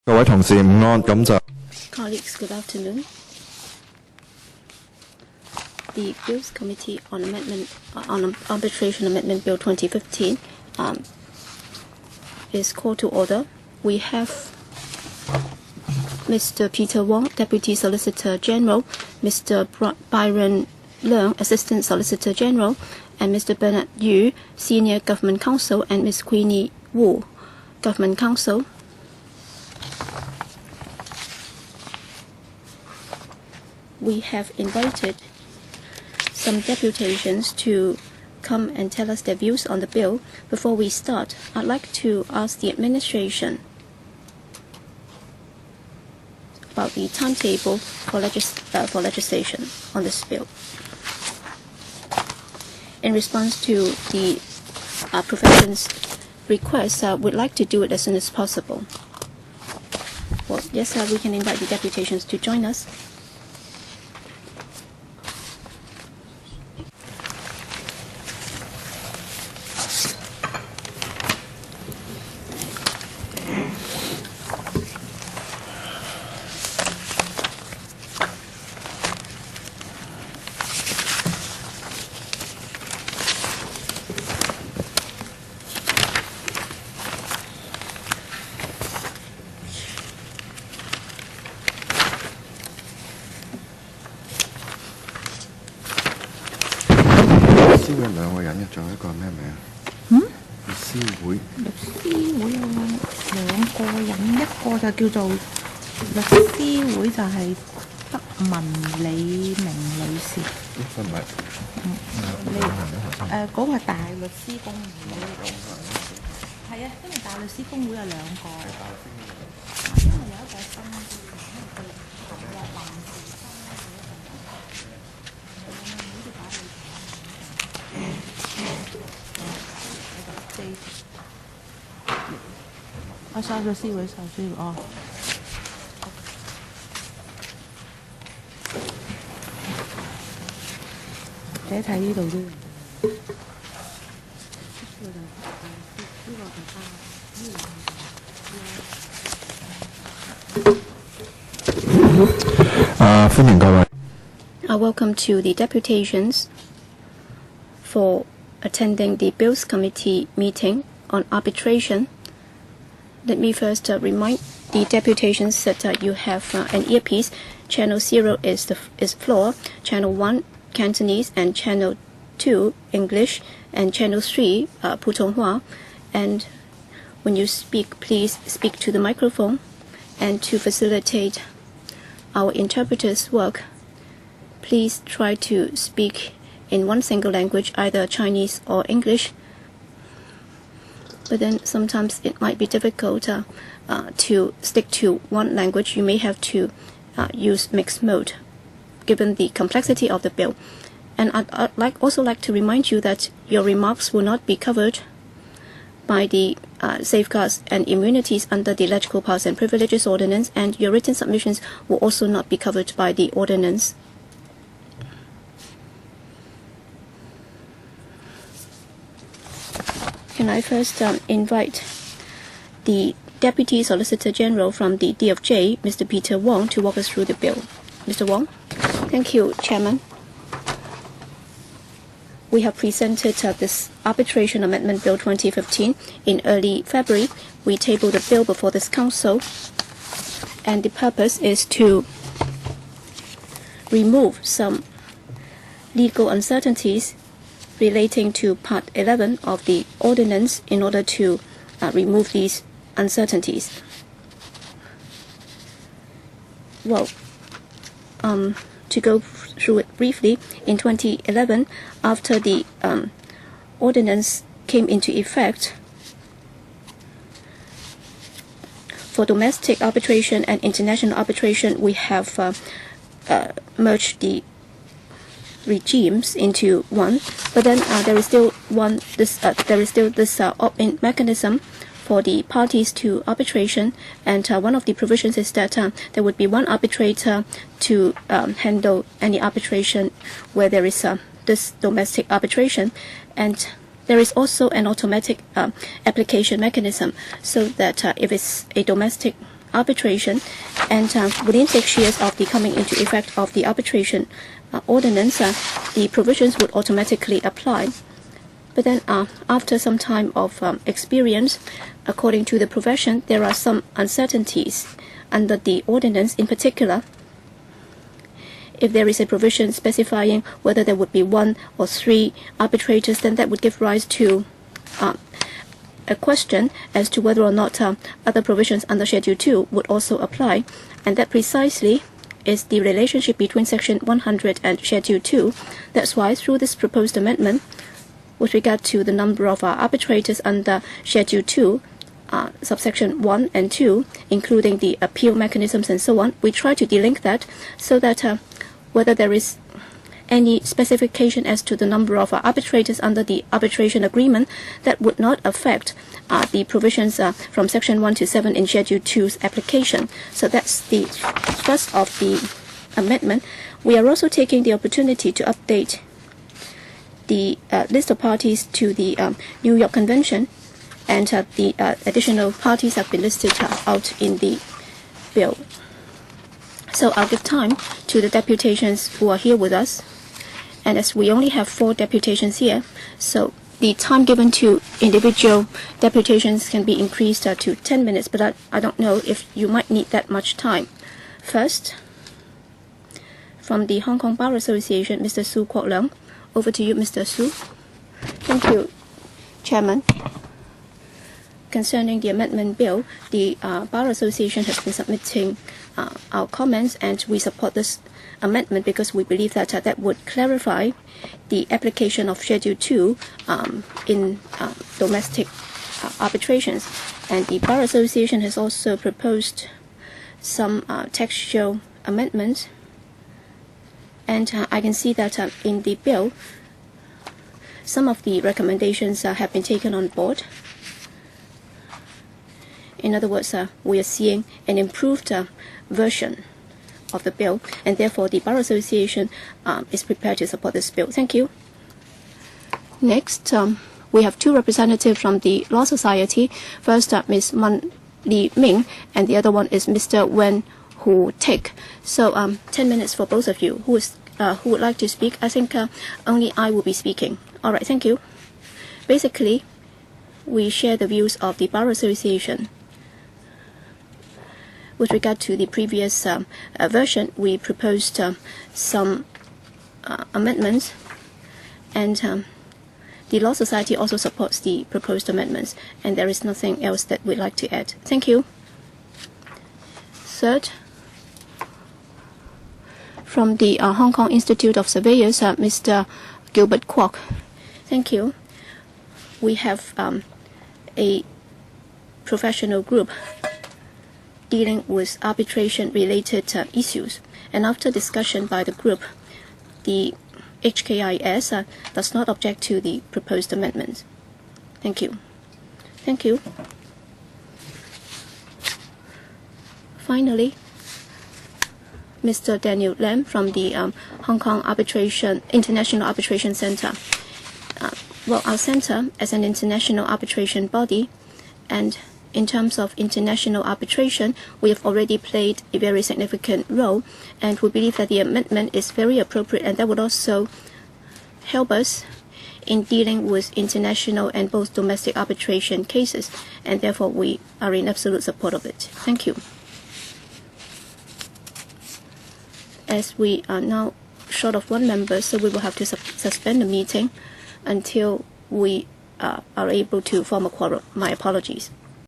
各位同事午安，咁就 Colleagues, good afternoon. The Bills Committee on Arbitration Amendment Bill 2015 is called to order. We have Mr. Pt1, Deputy Solicitor General, Mr. Byron Leung, Assistant Solicitor General, and Mr. Bernard Yu, Senior Government Counsel, and Ms. Queenie Wu, Government Counsel. We have invited some deputations to come and tell us their views on the bill. Before we start, I'd like to ask the administration about the timetable for legislation on this bill. In response to the profession's request, we'd like to do it as soon as possible. Well, yes, we can invite the deputations to join us.律師會有兩個人，一個就叫做律師會，就係德文李明女士。嗰個係大律師公會。係啊，因為大律師公會有兩個，因為有一個新嘅，因為佢臨時我收咗司會手書哦。睇睇呢度都有。歡迎各位。Welcome to the deputations for attending the Bills Committee meeting on arbitration. Let me first remind the deputations that you have an earpiece. Channel 0 is floor, Channel 1 Cantonese, and Channel 2 English, and Channel 3 Putonghua. And when you speak, please speak to the microphone. And to facilitate our interpreters' work, please try to speak in one single language, either Chinese or English. But then sometimes it might be difficult to stick to one language. You may have to use mixed mode, given the complexity of the bill. And I'd also like to remind you that your remarks will not be covered by the safeguards and immunities under the Electoral Powers and Privileges Ordinance, and your written submissions will also not be covered by the ordinance. Can I first invite the Deputy Solicitor General from the DFJ, Mr. Peter Wong, to walk us through the bill. Mr. Wong? Thank you, Chairman. We have presented this Arbitration Amendment Bill 2015 in early February. We tabled the bill before this Council, and the purpose is to remove some legal uncertainties relating to Part 11 of the ordinance in order to remove these uncertainties. Well, to go through it briefly, in 2011, after the ordinance came into effect, for domestic arbitration and international arbitration, we have merged the regimes into one, but then there is still this opt-in mechanism for the parties to arbitration, and one of the provisions is that there would be one arbitrator to handle any arbitration where there is this domestic arbitration, and there is also an automatic application mechanism, so that if it's a domestic arbitration, and within 6 years of the coming into effect of the arbitration ordinance, the provisions would automatically apply. But then after some time of experience, according to the profession, there are some uncertainties under the ordinance. In particular, if there is a provision specifying whether there would be 1 or 3 arbitrators, then that would give rise to a question as to whether or not other provisions under Schedule 2 would also apply. And that precisely is the relationship between Section 100 and Schedule 2. That's why through this proposed amendment, with regard to the number of arbitrators under Schedule 2, subsection 1 and 2, including the appeal mechanisms and so on, we try to delink that so that whether there is any specification as to the number of arbitrators under the arbitration agreement, that would not affect the provisions from Section 1 to 7 in Schedule 2's application. So that's the thrust of the amendment. We are also taking the opportunity to update the list of parties to the New York Convention, and the additional parties have been listed out in the bill. So I'll give time to the deputations who are here with us. And as we only have 4 deputations here, so the time given to individual deputations can be increased to 10 minutes, but I don't know if you might need that much time. First, from the Hong Kong Bar Association, Mr. Su Kwok Leung. Over to you, Mr. Su. Thank you, Chairman. Concerning the amendment bill, the Bar Association has been submitting our comments, and we support this amendment because we believe that that would clarify the application of Schedule 2 in domestic arbitrations. And the Bar Association has also proposed some textual amendments. And I can see that in the bill, some of the recommendations have been taken on board. In other words, we are seeing an improved version of the bill, and therefore the Bar Association is prepared to support this bill. Thank you. Next, we have 2 representatives from the Law Society. First, Ms. Man Li Ming, and the other one is Mr. Wen Hu Tik. So 10 minutes for both of you. Who would like to speak? I think only I will be speaking. All right, thank you. Basically, we share the views of the Bar Association. With regard to the previous version, we proposed some amendments, and the Law Society also supports the proposed amendments, and there is nothing else that we'd like to add. Thank you. Third, from the Hong Kong Institute of Surveyors, Mr. Gilbert Kwok. Thank you. We have a professional group dealing with arbitration-related issues, and after discussion by the group, the HKIS does not object to the proposed amendments. Thank you. Thank you. Finally, Mr. Daniel Lam from the Hong Kong International Arbitration Center. Well, our center as an international arbitration body, and in terms of international arbitration, we have already played a very significant role, and we believe that the amendment is very appropriate, and that would also help us in dealing with international and both domestic arbitration cases, and therefore we are in absolute support of it. Thank you. As we are now short of 1 member, so we will have to suspend the meeting until we are able to form a quorum. My apologies.